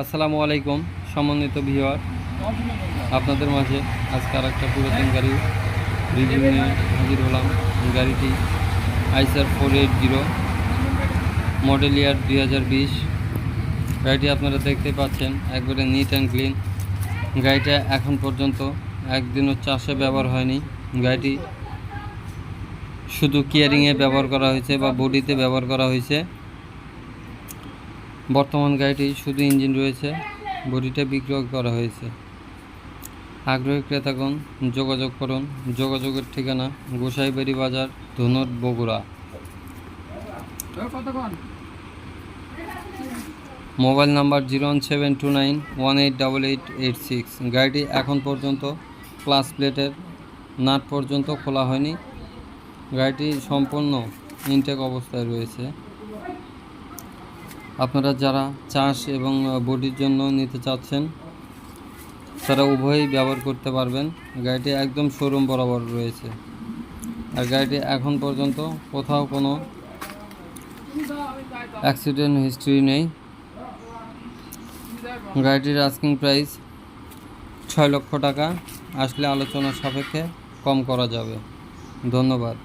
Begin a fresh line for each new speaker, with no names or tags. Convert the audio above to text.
আসসালামু আলাইকুম সম্মানিত ভিউয়ার, আপনাদের মাঝে আজকে আর একটা পুরাতন গাড়ি রিভিউ নিয়ে হাজির হলাম। গাড়িটি আইসার 480 মডেল ইয়ার 2020। গাড়িটি আপনারা দেখতে পাচ্ছেন একবারে নিট অ্যান্ড ক্লিন। গাড়িটা এখন পর্যন্ত একদিনও চাষে ব্যবহার হয়নি। গাড়িটি শুধু কেয়ারিংয়ে ব্যবহার করা হয়েছে বা বডিতে ব্যবহার করা হয়েছে। বর্তমান গাড়িটি শুধু ইঞ্জিন রয়েছে, বডিটা বিক্রয় করা হয়েছে। আগ্রহী ক্রেতাগণ যোগাযোগ করুন। যোগাযোগের ঠিকানা গোসাইবাড়ি বাজার, ধুনট, বগুড়া। Mobile number 01729188886। গাড়িটি এখন পর্যন্ত ক্লাস প্লেটের নাট পর্যন্ত খোলা হয়নি। গাড়িটি সম্পূর্ণ ইনটেক অবস্থায় রয়েছে। আপনারা যারা চাষ এবং বডির জন্য নিতে চাচ্ছেন তারা উভয়ই ব্যবহার করতে পারবেন। গাড়িটি একদম শোরুম বরাবর রয়েছে। আর গাড়িটি এখন পর্যন্ত কোথাও কোনো অ্যাক্সিডেন্ট হিস্ট্রি নেই। গাড়িটির আস্কিং প্রাইস 6 লক্ষ টাকা। আসলে আলোচনা সাপেক্ষে কম করা যাবে। ধন্যবাদ।